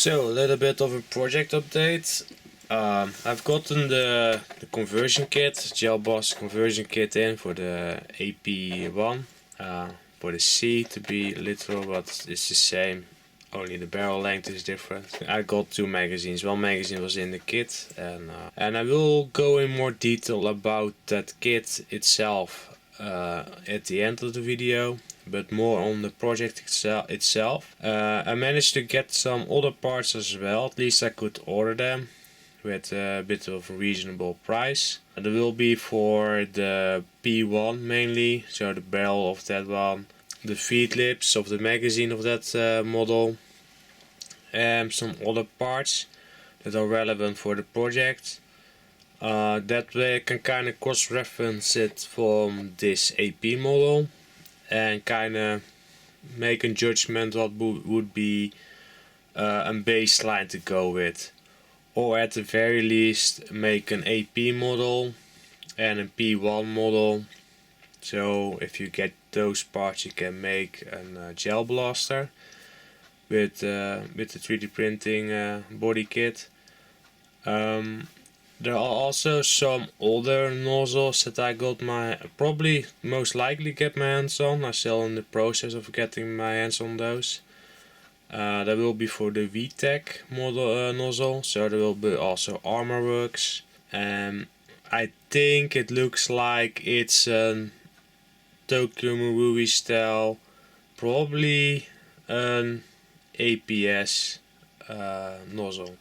So a little bit of a project update. I've gotten the conversion kit, gel boss conversion kit in for the aap-01, for the C to be literal, but it's the same, only the barrel length is different. I got two magazines, one magazine was in the kit, and I will go in more detail about that kit itself at the end of the video, but more on the project itself. I managed to get some other parts as well, at least I could order them with a bit of a reasonable price. That will be for the P1 mainly, so the barrel of that one, the feed lips of the magazine of that model, and some other parts that are relevant for the project. That way I can kind of cross-reference it from this AP model and kind of make a judgment what would be a baseline to go with, or at the very least make an AP model and a P1 model. So if you get those parts, you can make a gel blaster with the 3D printing body kit. There are also some older nozzles that I got probably most likely get my hands on. I'm still in the process of getting my hands on those. That will be for the VTech model nozzle, so there will be also ArmorWorks. I think it looks like it's an Tokyo Marui style, probably an APS nozzle,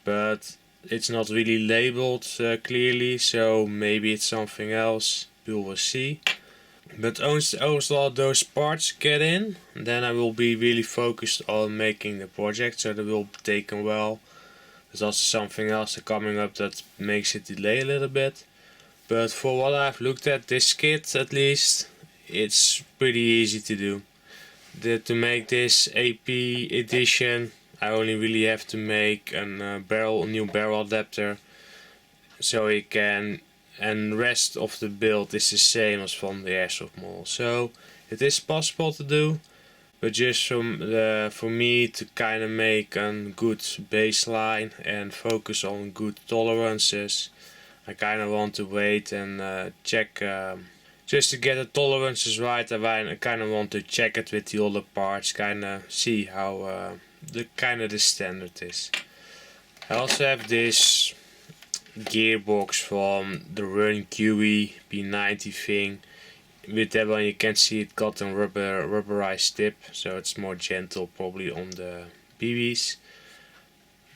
but it's not really labeled clearly, so maybe it's something else, we will see. But once all those parts get in, then I will be really focused on making the project, so that will take a while. There's also something else coming up that makes it delay a little bit. But for what I've looked at, this kit at least, it's pretty easy to do. To make this AP edition, I only really have to make a new barrel adapter, so it can, and the rest of the build is the same as from the airsoft model. So it is possible to do, but just for me to kind of make a good baseline and focus on good tolerances, I kind of want to wait and check, just to get the tolerances right. I kind of want to check it with the other parts, kind of see how the standard is. I also have this gearbox from the UNW P90 thing. With that one you can see it got a rubberized tip, so it's more gentle probably on the BBs.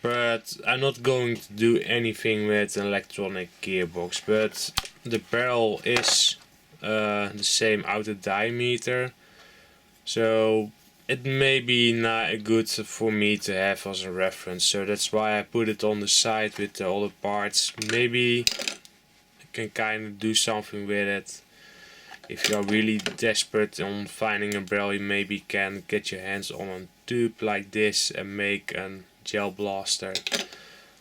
But I'm not going to do anything with an electronic gearbox, but the barrel is the same outer diameter, so it may be not good for me to have as a reference, so that's why I put it on the side with the other parts. Maybe I can kind of do something with it. If you are really desperate on finding a barrel, you maybe can get your hands on a tube like this and make a gel blaster.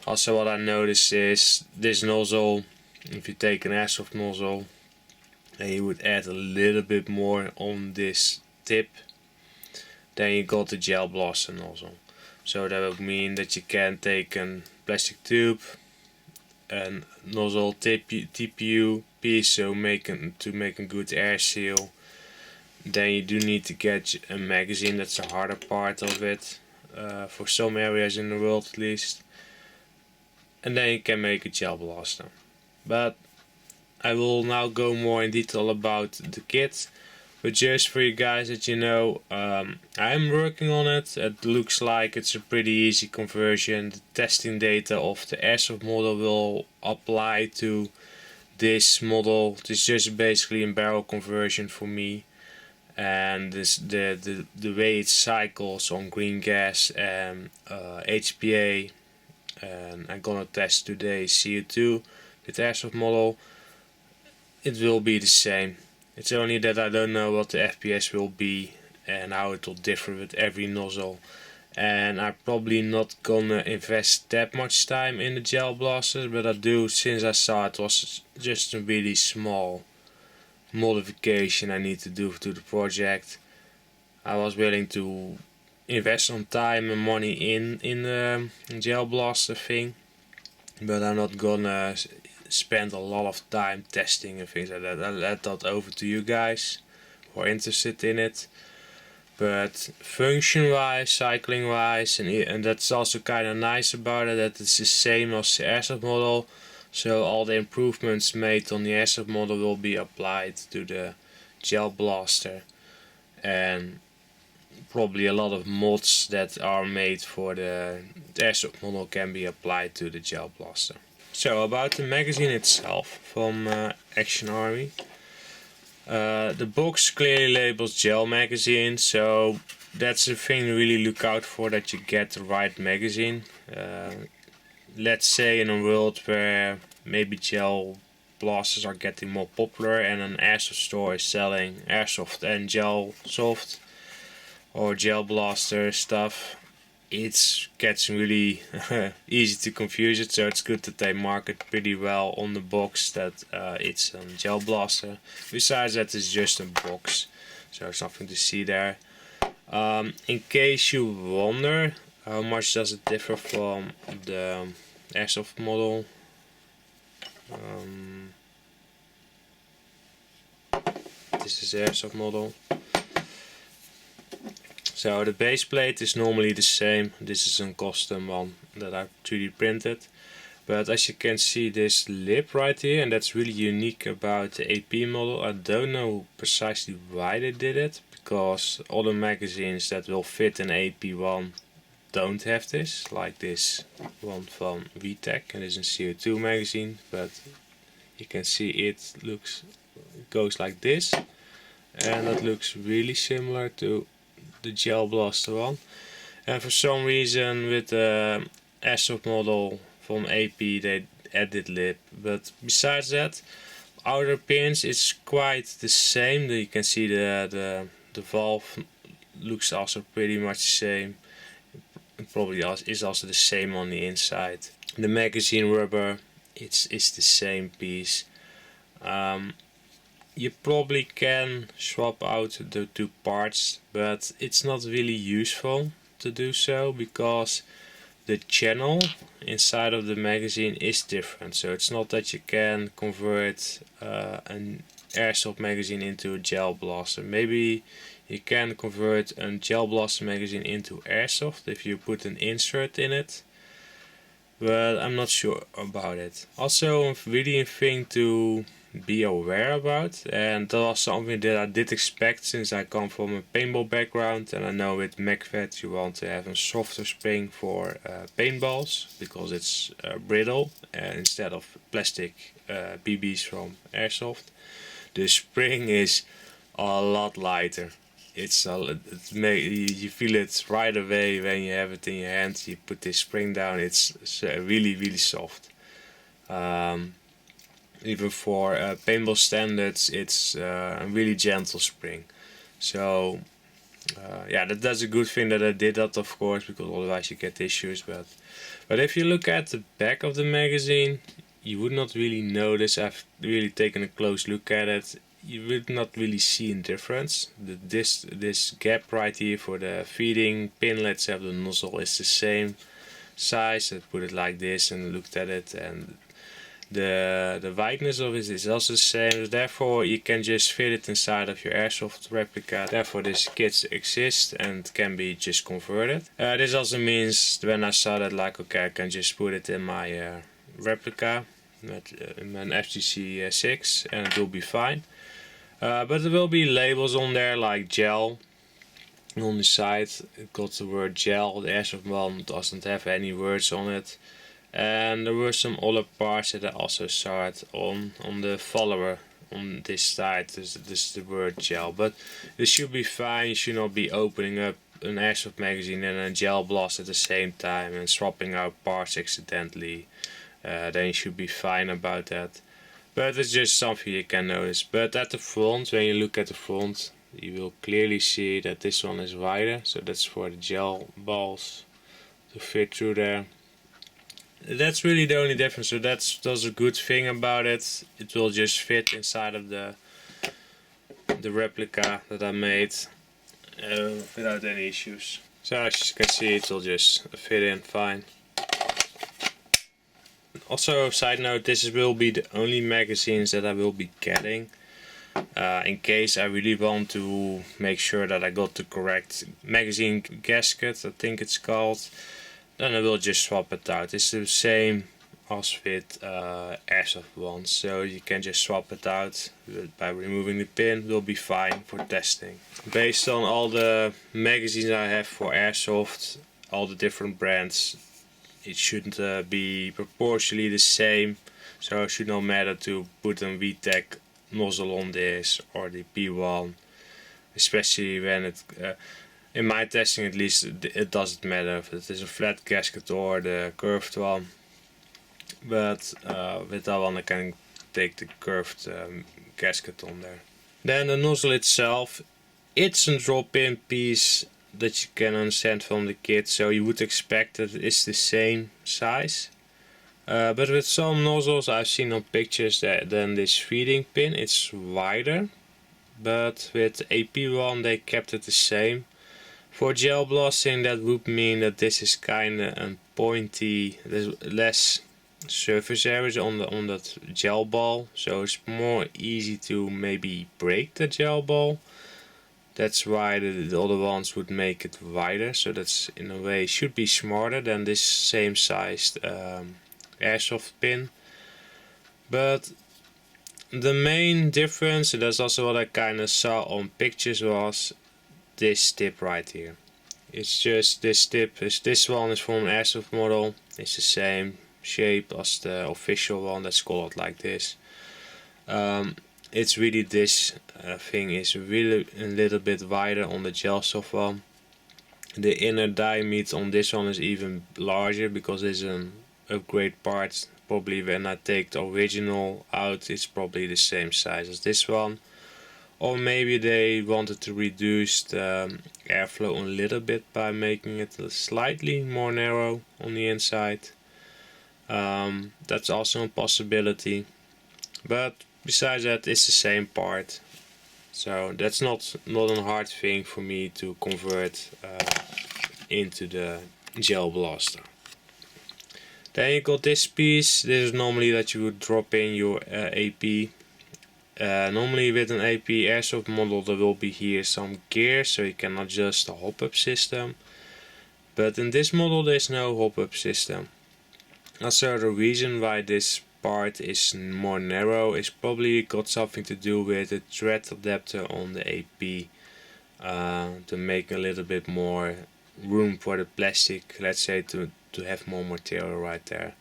Also what I noticed is this nozzle, if you take an airsoft nozzle and you would add a little bit more on this tip, then you got the gel blaster nozzle. So that would mean that you can take a plastic tube, a nozzle TPU piece, so to make a good air seal. Then you do need to get a magazine, that's the harder part of it, for some areas in the world at least. And then you can make a gel blaster. But I will now go more in detail about the kit. But just for you guys that you know, I'm working on it. It looks like it's a pretty easy conversion. The testing data of the airsoft model will apply to this model. It's just basically a barrel conversion for me. And the way it cycles on green gas and HPA, and I'm gonna test today CO2 with the airsoft model, it will be the same. It's only that I don't know what the FPS will be and how it will differ with every nozzle. And I'm probably not gonna invest that much time in the gel blasters, but I do, since I saw it was just a really small modification I need to do to the project. I was willing to invest some time and money in the gel blaster thing, but I'm not gonna spend a lot of time testing and things like that. I'll let that over to you guys who are interested in it. But function wise, cycling wise, and that's also kind of nice about it, that it's the same as the airsoft model. So all the improvements made on the airsoft model will be applied to the gel blaster, and probably a lot of mods that are made for the airsoft model can be applied to the gel blaster. So about the magazine itself from Action Army. The box clearly labels gel magazine, so that's the thing to really look out for, that you get the right magazine. Let's say in a world where maybe gel blasters are getting more popular and an airsoft store is selling airsoft and gel soft or gel blaster stuff, it gets really easy to confuse it, so it's good that they market pretty well on the box that it's a gel blaster. Besides that, it's just a box, so it's nothing to see there. In case you wonder how much does it differ from the airsoft model, this is the airsoft model. So the base plate is normally the same. This is a custom one that I 3D printed. But as you can see, this lip right here, and that's really unique about the AP model. I don't know precisely why they did it, because other magazines that will fit an AP1 don't have this, like this one from VTech, and it's a CO2 magazine. But you can see it goes like this, and that looks really similar to the gel blaster one. And for some reason with the airsoft model from AP they added lip, but besides that, outer pins it's quite the same. You can see the valve looks also pretty much the same. It probably is also the same on the inside. The magazine rubber, it's the same piece. You probably can swap out the two parts, but it's not really useful to do so, because the channel inside of the magazine is different. So it's not that you can convert an airsoft magazine into a gel blaster. Maybe you can convert a gel blaster magazine into airsoft if you put an insert in it, but I'm not sure about it. Also a really thing to be aware about, and that was something that I did expect since I come from a paintball background, and I know with MacVet you want to have a softer spring for paintballs because it's brittle, instead of plastic BBs from airsoft. The spring is a lot lighter. You feel it right away when you have it in your hand. You put this spring down, it's really soft. Even for paintball standards, it's a really gentle spring. So yeah, that's a good thing that I did that, of course, because otherwise you get issues. But if you look at the back of the magazine, you would not really notice. I've really taken a close look at it. You would not really see a difference. This gap right here for the feeding pinlets of the nozzle is the same size. I put it like this and looked at it, and the wideness of it is also the same. Therefore you can just fit it inside of your airsoft replica. Therefore this kit exists and can be just converted. This also means when I saw that, like, okay, I can just put it in my replica, in an FGC6, and it will be fine. But there will be labels on there like gel on the side. It got the word gel. The airsoft one doesn't have any words on it. And there were some other parts that I also saw it on the follower on this side. This is the word gel, but this should be fine. You should not be opening up an airsoft magazine and a gel blast at the same time and swapping out parts accidentally. Then you should be fine about that. But it's just something you can notice. But at the front, when you look at the front, you will clearly see that this one is wider. So that's for the gel balls to fit through there. That's really the only difference. So that's a good thing about it. It will just fit inside of the replica that I made without any issues. So as you can see, it will just fit in fine. Also, side note, this will be the only magazines that I will be getting. In case I really want to make sure that I got the correct magazine gasket, I think it's called, then I will just swap it out. It's the same as with airsoft ones, so you can just swap it out by removing the pin. It will be fine for testing. Based on all the magazines I have for airsoft, all the different brands, it shouldn't be proportionally the same, so it should not matter to put a VTech nozzle on this or the P1, especially when it in my testing at least it doesn't matter if it is a flat gasket or the curved one, but with that one I can take the curved gasket on there. Then the nozzle itself, it's a drop-in piece that you can understand from the kit, so you would expect that it's the same size. But with some nozzles I've seen on pictures that then this feeding pin it's wider, but with AP1 they kept it the same. For gel blasting that would mean that this is kinda a pointy, there's less surface areas on that gel ball, so it's more easy to maybe break the gel ball. That's why the other ones would make it wider, so that's in a way should be smarter than this same sized airsoft pin. But the main difference, and that's also what I kind of saw on pictures, was this tip right here. It's just this tip, this one is from an airsoft model, it's the same shape as the official one, let's call it like this. It's really this thing is really a little bit wider on the gel soft one. The inner diameter on this one is even larger because it's an upgrade part. Probably when I take the original out, it's probably the same size as this one. Or maybe they wanted to reduce the airflow a little bit by making it slightly more narrow on the inside. That's also a possibility. But besides that, it's the same part, so that's not a hard thing for me to convert into the gel blaster. Then you got this piece. This is normally that you would drop in your AP. Normally with an AP airsoft model there will be here some gear so you can adjust the hop-up system, but in this model there's no hop-up system. Also the reason why this part is more narrow is probably got something to do with the thread adapter on the AP, to make a little bit more room for the plastic, let's say to have more material right there.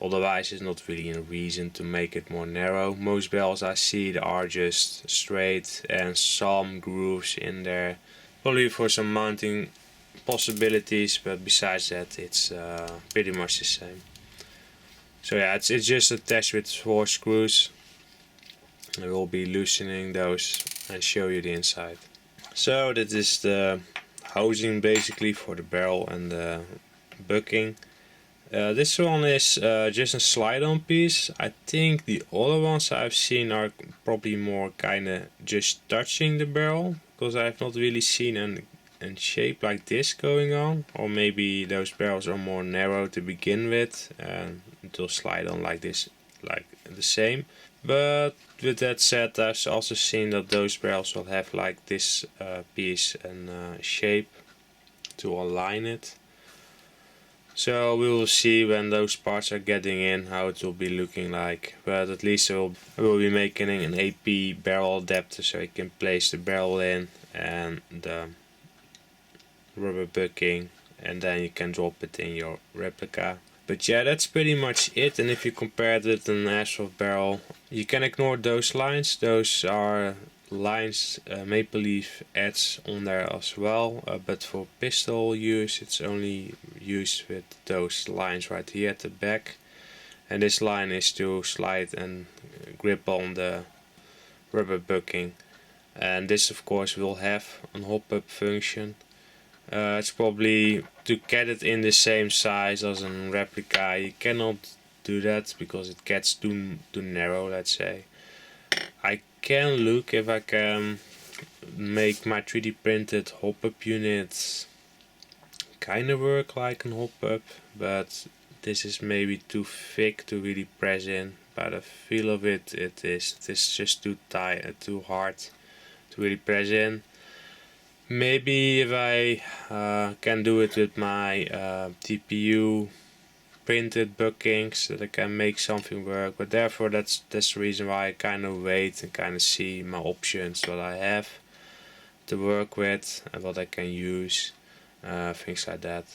Otherwise it's not really a reason to make it more narrow. Most belts I see are just straight and some grooves in there, probably for some mounting possibilities, but besides that it's pretty much the same. So yeah, it's just attached with 4 screws. I will be loosening those and show you the inside. So that is the housing basically for the barrel and the bucking. This one is just a slide-on piece. I think the other ones I've seen are probably more kinda just touching the barrel, because I've not really seen a shape like this going on. Or maybe those barrels are more narrow to begin with and it will slide on like this, like the same. But with that said, I've also seen that those barrels will have like this piece and shape to align it. So we will see when those parts are getting in how it will be looking like, but at least I will be making an AP barrel adapter so you can place the barrel in and the rubber bucking, and then you can drop it in your replica. But yeah, that's pretty much it. And if you compare it with an airsoft barrel, you can ignore those lines. Those are lines Maple Leaf adds on there as well, but for pistol use it's only used with those lines right here at the back, and this line is to slide and grip on the rubber bucking, and this of course will have a hop-up function. It's probably to get it in the same size as a replica. You cannot do that because it gets too narrow, let's say. I can look if I can make my 3D printed hop-up units kind of work like an hot pump, but this is maybe too thick to really press in. By the feel of it, it is just too tight, too hard to really press in. Maybe if I can do it with my TPU printed bookings, that I can make something work, but therefore that's the reason why I kind of wait and kind of see my options, what I have to work with and what I can use, things like that.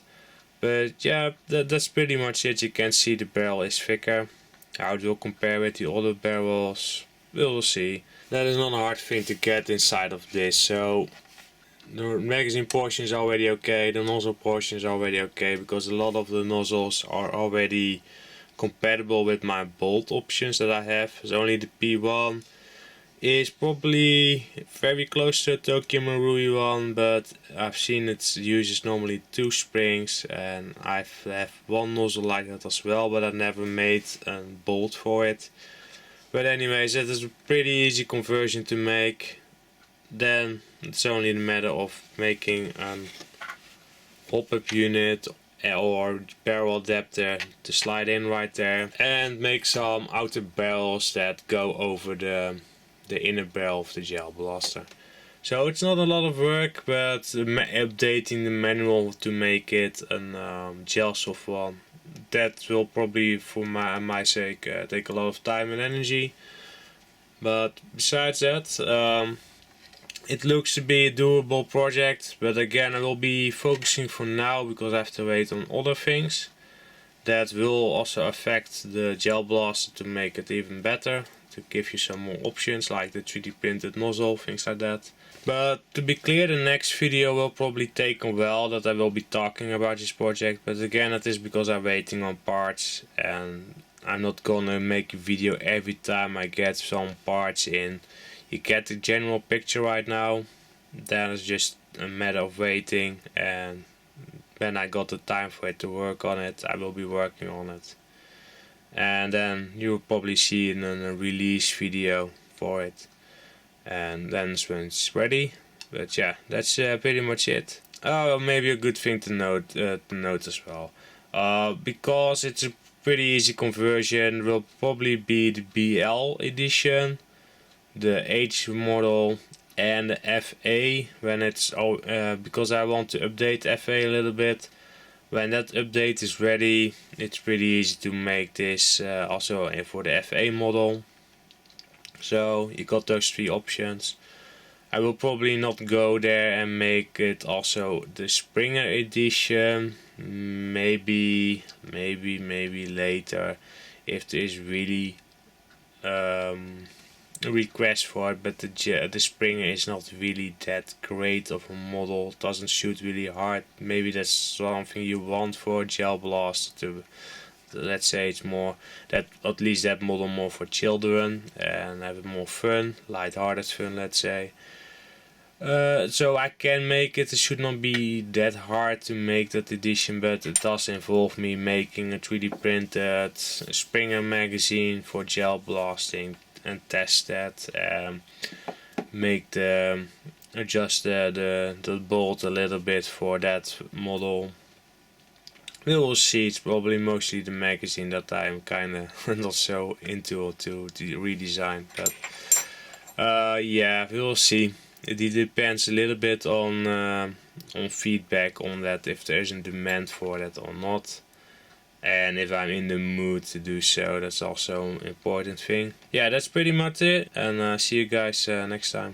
But yeah, that's pretty much it. You can see the barrel is thicker. How it will compare with the other barrels, we'll see. That is not a hard thing to get inside of this. So the magazine portion is already okay, the nozzle portion is already okay, because a lot of the nozzles are already compatible with my bolt options that I have. So only the P1 is probably very close to a Tokyo Marui one, but I've seen it uses normally 2 springs, and I have one nozzle like that as well, but I never made a bolt for it. But anyways, that is a pretty easy conversion to make. Then it's only a matter of making a hop-up unit or barrel adapter to slide in right there, and make some outer barrels that go over the inner barrel of the gel blaster. So it's not a lot of work, but updating the manual to make it a gel soft one, that will probably, for my sake, take a lot of time and energy. But besides that, it looks to be a doable project, but again I will be focusing for now because I have to wait on other things that will also affect the gel blaster to make it even better, to give you some more options like the 3D printed nozzle, things like that. But to be clear, the next video will probably take a while that I will be talking about this project, but again it is because I'm waiting on parts, and I'm not gonna make a video every time I get some parts in. You get the general picture right now, then it's just a matter of waiting, and when I got the time for it to work on it, I will be working on it. And then you'll probably see in a release video for it, and then when it's ready. But yeah, that's pretty much it. Oh, maybe a good thing to note as well, because it's a pretty easy conversion, will probably be the BL edition, the H model, and the FA when it's because I want to update FA a little bit. When that update is ready, it's pretty easy to make this also for the FA model. So you got those 3 options. I will probably not go there and make it also the Springer edition. Maybe later if there is really a request for it, but the Springer is not really that great of a model, it doesn't shoot really hard. Maybe that's something you want for a gel blast to let's say it's more that, at least that model more for children and have more fun, light-hearted fun, let's say. So I can make it. It should not be that hard to make that edition, but it does involve me making a 3D printed Springer magazine for gel blasting and test that. Make the adjust the bolt a little bit for that model. We will see. It's probably mostly the magazine that I'm kinda not so into to redesign, but yeah, we will see. It depends a little bit on feedback on that, if there is a demand for that or not, and if I'm in the mood to do so. That's also an important thing. Yeah, that's pretty much it, and see you guys next time.